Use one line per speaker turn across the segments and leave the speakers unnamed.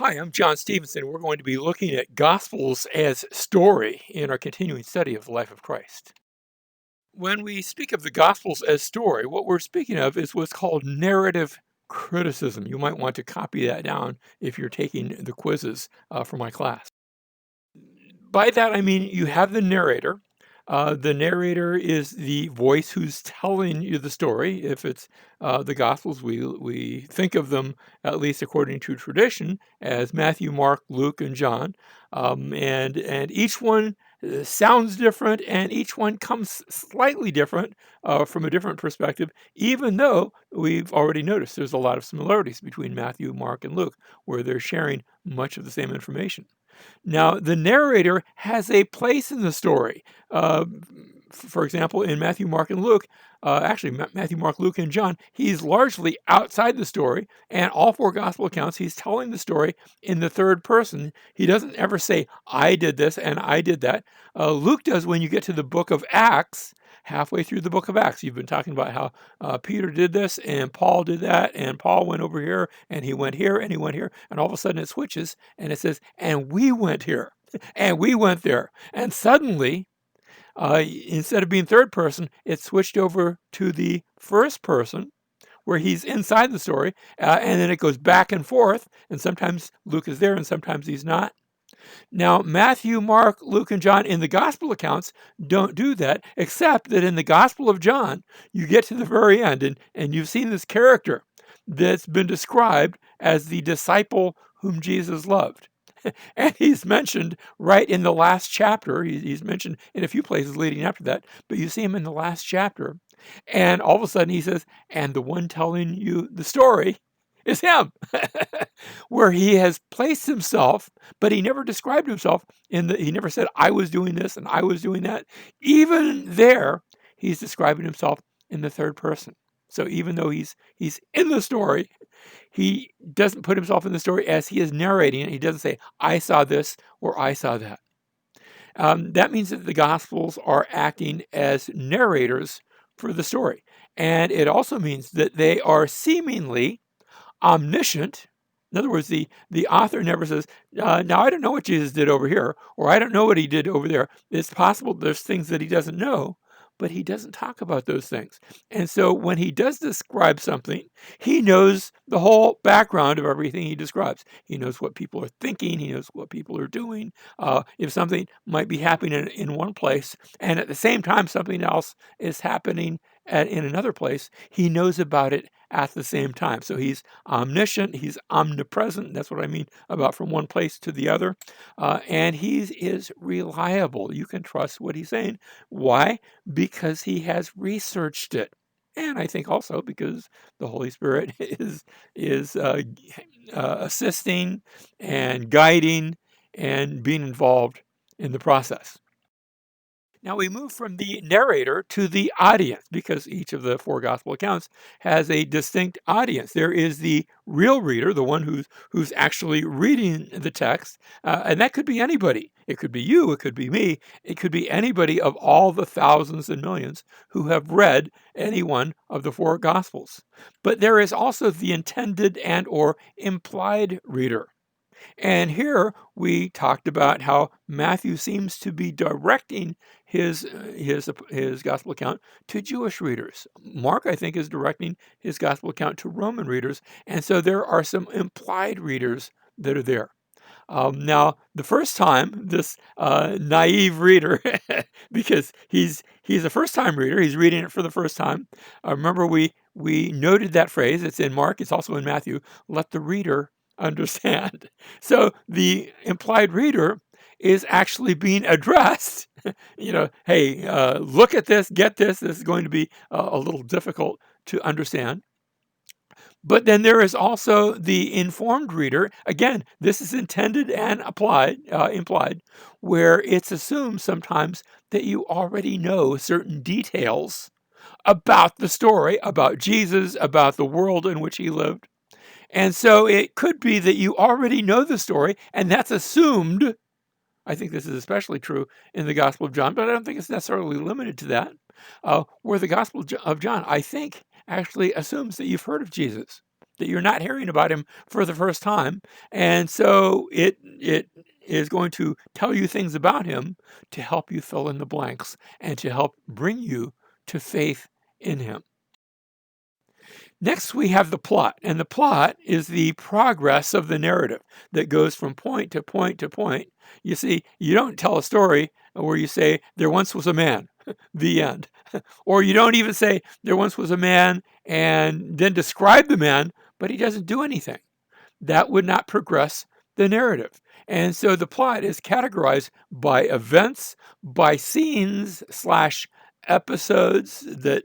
Hi, I'm John Stevenson. We're going to be looking at Gospels as story in our continuing study of the life of Christ. When we speak of the Gospels as story, what we're speaking of is what's called narrative criticism. You might want to copy that down if you're taking the quizzes for my class. By that, I mean you have the narrator. The narrator is the voice who's telling you the story. If it's the Gospels, we think of them, at least according to tradition, as Matthew, Mark, Luke, and John. And each one sounds different, and each one comes slightly different from a different perspective, even though we've already noticed there's a lot of similarities between Matthew, Mark, and Luke, where they're sharing much of the same information. Now, the narrator has a place in the story. Uh, for example, in Matthew, Mark, and Luke, Matthew, Mark, Luke, and John, he's largely outside the story. And all four gospel accounts, he's telling the story in the third person. He doesn't ever say, I did this and I did that. Luke does when you get to the book of Acts. Halfway through the book of Acts, you've been talking about how Peter did this and Paul did that, and Paul went over here and he went here and he went here, and all of a sudden it switches and it says, and we went here and we went there. And suddenly, instead of being third person, it switched over to the first person where he's inside the story, and then it goes back and forth. And sometimes Luke is there and sometimes he's not. Now, Matthew, Mark, Luke, and John in the gospel accounts don't do that, except that in the Gospel of John, you get to the very end, and you've seen this character that's been described as the disciple whom Jesus loved. And he's mentioned right in the last chapter. He's mentioned in a few places leading up to that, but you see him in the last chapter. And all of a sudden he says, and the one telling you the story is him, where he has placed himself, but he never described himself he never said, I was doing this and I was doing that. Even there, he's describing himself in the third person. So even though he's in the story, he doesn't put himself in the story as he is narrating it. He doesn't say, I saw this or I saw that. That means that the Gospels are acting as narrators for the story. And it also means that they are seemingly omniscient. In other words, the author never says, now I don't know what Jesus did over here, or I don't know what he did over there. It's possible there's things that he doesn't know, but he doesn't talk about those things. And so when he does describe something, he knows the whole background of everything he describes. He knows what people are thinking. He knows what people are doing. If something might be happening in one place, and at the same time something else is happening in another place, he knows about it at the same time. So he's omniscient, he's omnipresent. That's what I mean about from one place to the other. And he is reliable. You can trust what he's saying. Why? Because he has researched it. And I think also because the Holy Spirit is assisting and guiding and being involved in the process. Now we move from the narrator to the audience because each of the four gospel accounts has a distinct audience. There is the real reader, the one who's actually reading the text, and that could be anybody. It could be you, it could be me, it could be anybody of all the thousands and millions who have read any one of the four gospels. But there is also the intended and or implied reader. And here we talked about how Matthew seems to be directing his gospel account to Jewish readers. Mark, I think, is directing his gospel account to Roman readers, and so there are some implied readers that are there. Now, the first time, this naive reader, because he's a first-time reader, he's reading it for the first time. Remember, we noted that phrase. It's in Mark. It's also in Matthew. Let the reader understand. So the implied reader is actually being addressed. Hey, look at this, get this. This is going to be a little difficult to understand. But then there is also the informed reader. Again, this is intended and implied, where it's assumed sometimes that you already know certain details about the story, about Jesus, about the world in which he lived. And so it could be that you already know the story, and that's assumed. I think this is especially true in the Gospel of John, but I don't think it's necessarily limited to that. Where the Gospel of John, I think, actually assumes that you've heard of Jesus. that you're not hearing about him for the first time. And so it is going to tell you things about him to help you fill in the blanks and to help bring you to faith in him. Next, we have the plot, and the plot is the progress of the narrative that goes from point to point to point. You see, you don't tell a story where you say, there once was a man, the end. Or you don't even say, there once was a man, and then describe the man, but he doesn't do anything. That would not progress the narrative. And so the plot is categorized by events, by scenes slash episodes that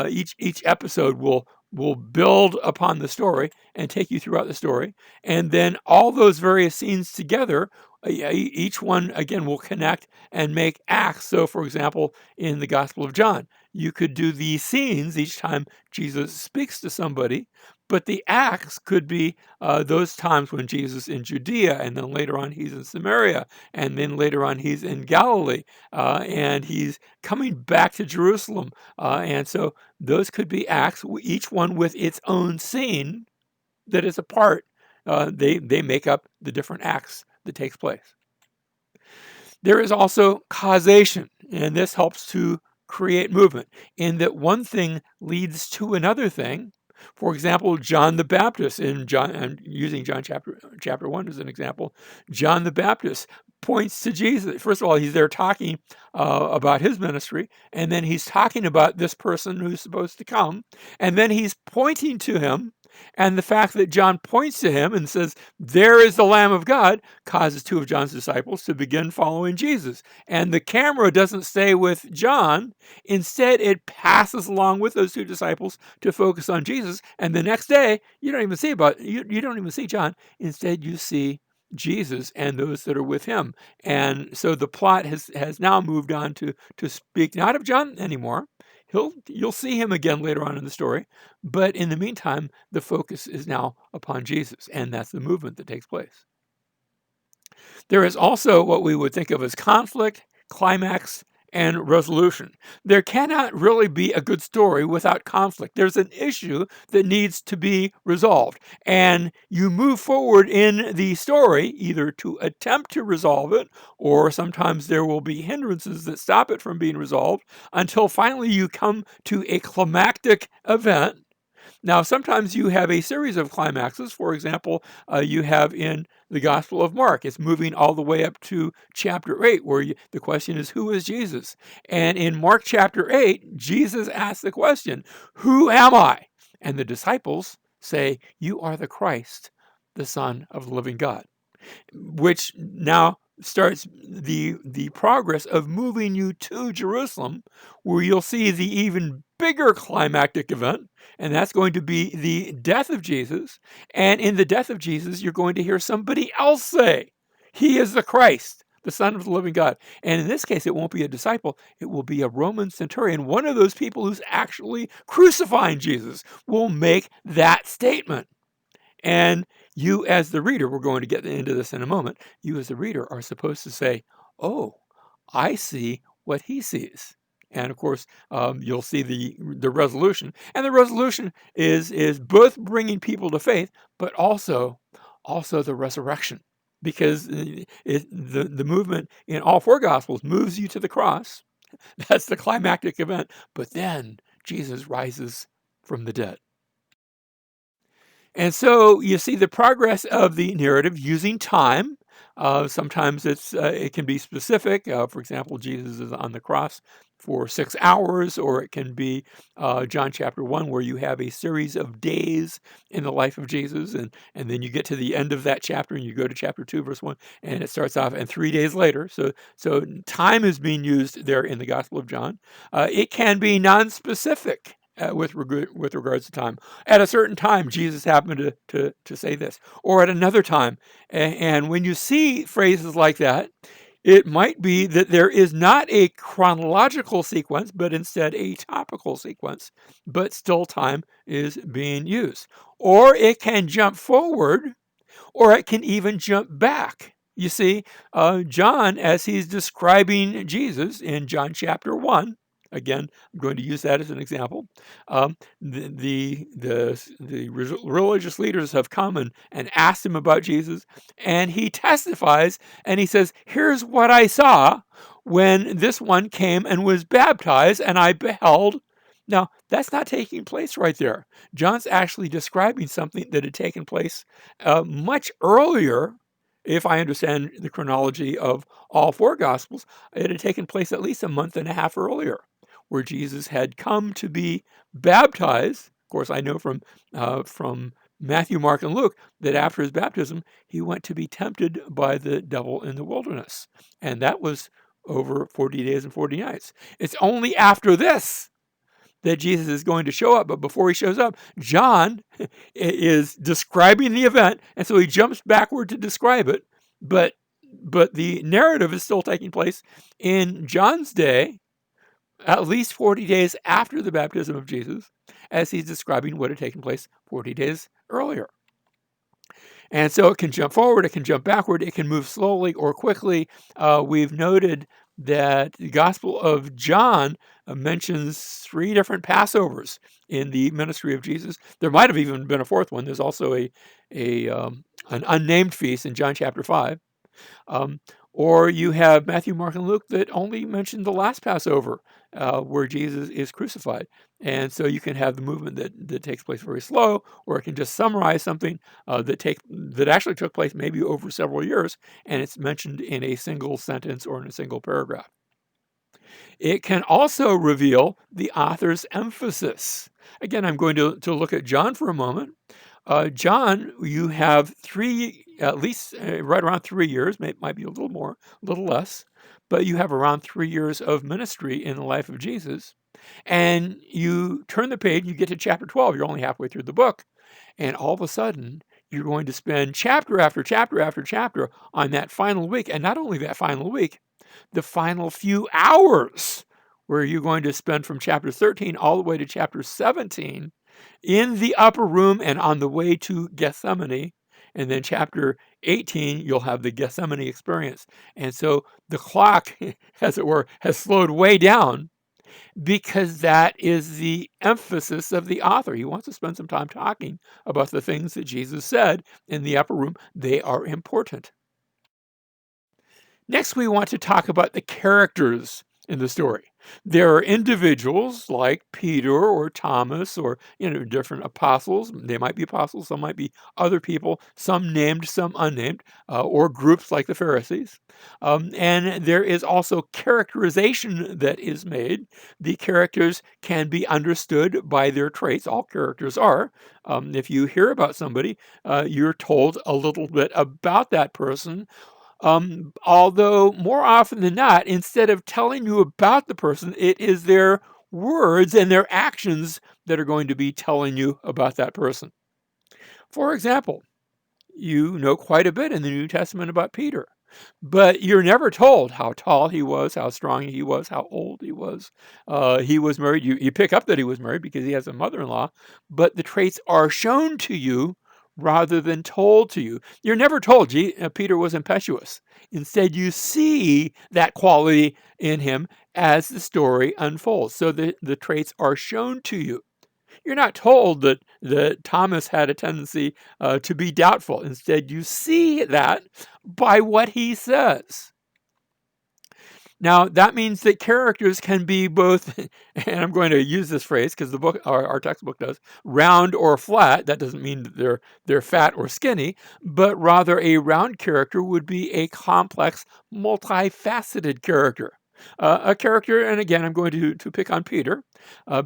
each episode will build upon the story and take you throughout the story. And then all those various scenes together, each one again will connect and make acts. So for example, in the Gospel of John, you could do these scenes each time Jesus speaks to somebody, but the acts could be those times when Jesus in Judea, and then later on he's in Samaria, and then later on he's in Galilee, and he's coming back to Jerusalem. And so those could be acts, each one with its own scene that is a part. They make up the different acts that takes place. There is also causation, and this helps to create movement in that one thing leads to another thing. For example, John the Baptist in John, I'm using John chapter 1 as an example. John the Baptist points to Jesus. First of all, he's there talking about his ministry, and then he's talking about this person who's supposed to come, and then he's pointing to him. And the fact that John points to him and says, there is the Lamb of God, causes two of John's disciples to begin following Jesus. And the camera doesn't stay with John. Instead, it passes along with those two disciples to focus on Jesus. And the next day, you don't even see John. Instead, you see Jesus and those that are with him. And so the plot has now moved on to speak not of John anymore. You'll see him again later on in the story, but in the meantime, the focus is now upon Jesus, and that's the movement that takes place. There is also what we would think of as conflict, climax, and resolution. There cannot really be a good story without conflict. There's an issue that needs to be resolved, and you move forward in the story either to attempt to resolve it, or sometimes there will be hindrances that stop it from being resolved until finally you come to a climactic event. Now, sometimes you have a series of climaxes. For example, you have in the Gospel of Mark, it's moving all the way up to chapter 8, where the question is, who is Jesus? And in Mark chapter 8, Jesus asks the question, who am I? And the disciples say, you are the Christ, the Son of the living God, which now starts the progress of moving you to Jerusalem, where you'll see the even bigger climactic event, and that's going to be the death of Jesus. And in the death of Jesus, you're going to hear somebody else say, he is the Christ, the Son of the living God. And in this case, it won't be a disciple, it will be a Roman centurion. One of those people who's actually crucifying Jesus will make that statement. And you as the reader, we're going to get into this in a moment, you as the reader are supposed to say, oh, I see what he sees. And of course, you'll see the resolution. And the resolution is both bringing people to faith, but also the resurrection. Because the movement in all four Gospels moves you to the cross. That's the climactic event. But then Jesus rises from the dead. And so you see the progress of the narrative using time. Sometimes it can be specific. For example, Jesus is on the cross for 6 hours, or it can be John chapter 1, where you have a series of days in the life of Jesus, and then you get to the end of that chapter, and you go to chapter 2, verse 1, and it starts off, and 3 days later. So time is being used there in the Gospel of John. It can be non-specific. With regards to time. At a certain time, Jesus happened to say this, or at another time. And when you see phrases like that, it might be that there is not a chronological sequence, but instead a topical sequence, but still time is being used. Or it can jump forward, or it can even jump back. You see, John, as he's describing Jesus in John chapter 1, Again, I'm going to use that as an example. The religious leaders have come and asked him about Jesus, and he testifies, and he says, "Here's what I saw when this one came and was baptized, and I beheld." Now, that's not taking place right there. John's actually describing something that had taken place much earlier. If I understand the chronology of all four Gospels, it had taken place at least a month and a half earlier, where Jesus had come to be baptized. Of course, I know from Matthew, Mark, and Luke that after his baptism, he went to be tempted by the devil in the wilderness. And that was over 40 days and 40 nights. It's only after this that Jesus is going to show up. But before he shows up, John is describing the event, and so he jumps backward to describe it. But the narrative is still taking place in John's day, at least 40 days after the baptism of Jesus, as he's describing what had taken place 40 days earlier. And so it can jump forward, it can jump backward, it can move slowly or quickly. We've noted that the Gospel of John mentions 3 different Passovers in the ministry of Jesus. There might have even been a fourth one. There's also an unnamed feast in John chapter 5. Um, or you have Matthew, Mark, and Luke that only mention the last Passover, where Jesus is crucified. And so you can have the movement that takes place very slow, or it can just summarize something that actually took place maybe over several years, and it's mentioned in a single sentence or in a single paragraph. It can also reveal the author's emphasis. Again, I'm going to look at John for a moment. John, you have at least right around 3 years, might be a little more, a little less, but you have around 3 years of ministry in the life of Jesus. And you turn the page, you get to chapter 12, you're only halfway through the book, and all of a sudden, you're going to spend chapter after chapter after chapter on that final week. And not only that final week, the final few hours, where you're going to spend from chapter 13 all the way to chapter 17 in the upper room and on the way to Gethsemane. And then chapter 18, you'll have the Gethsemane experience. And so the clock, as it were, has slowed way down, because that is the emphasis of the author. He wants to spend some time talking about the things that Jesus said in the upper room. They are important. Next, we want to talk about the characters in the story. There are individuals like Peter or Thomas or different apostles. They might be apostles, some might be other people, some named, some unnamed, or groups like the Pharisees. And there is also characterization that is made. The characters can be understood by their traits. All characters are. If you hear about somebody, you're told a little bit about that person. Although more often than not, instead of telling you about the person, it is their words and their actions that are going to be telling you about that person. For example, you know quite a bit in the New Testament about Peter, but you're never told how tall he was, how strong he was, how old he was. He was married. You pick up that he was married because he has a mother-in-law, but the traits are shown to you rather than told to you. You're never told, Peter was impetuous. Instead, you see that quality in him as the story unfolds. So the traits are shown to you. You're not told that Thomas had a tendency to be doubtful. Instead, you see that by what he says. Now, that means that characters can be both, and I'm going to use this phrase because the book, our textbook does, round or flat. That doesn't mean that they're fat or skinny, but rather a round character would be a complex, multifaceted character. A character, and again, I'm going to pick on Peter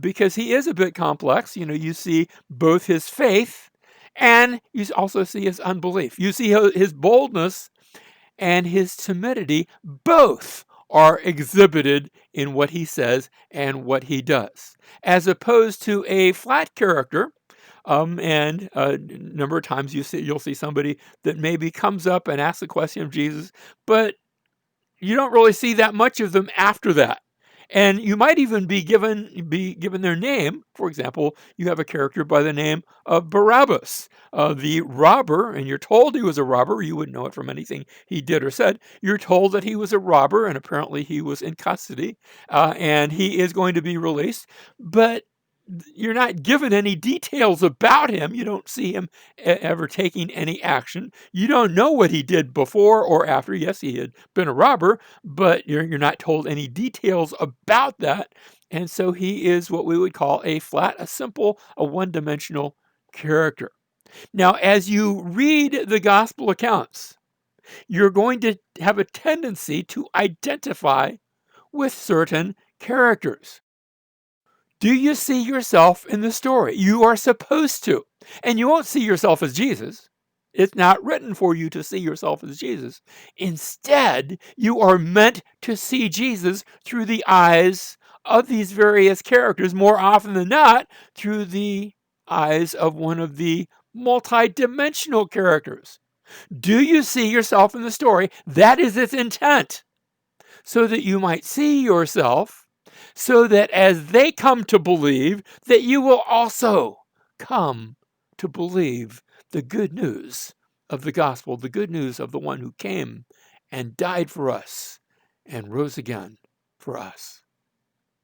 because he is a bit complex. You see both his faith and you also see his unbelief. You see his boldness and his timidity both are exhibited in what he says and what he does, as opposed to a flat character. And a number of times you'll see somebody that maybe comes up and asks a question of Jesus, but you don't really see that much of them after that. And you might even be given their name. For example, you have a character by the name of Barabbas, the robber, and you're told he was a robber. You wouldn't know it from anything he did or said. You're told that he was a robber, and apparently he was in custody, and he is going to be released. But you're not given any details about him. You don't see him ever taking any action. You don't know what he did before or after. Yes, he had been a robber, but you're not told any details about that. And so he is what we would call a simple, a one-dimensional character. Now, as you read the gospel accounts, you're going to have a tendency to identify with certain characters. Do you see yourself in the story? You are supposed to. And you won't see yourself as Jesus. It's not written for you to see yourself as Jesus. Instead, you are meant to see Jesus through the eyes of these various characters, more often than not, through the eyes of one of the multidimensional characters. Do you see yourself in the story? That is its intent, so that you might see yourself, so that as they come to believe, that you will also come to believe the good news of the gospel, the good news of the one who came and died for us and rose again for us.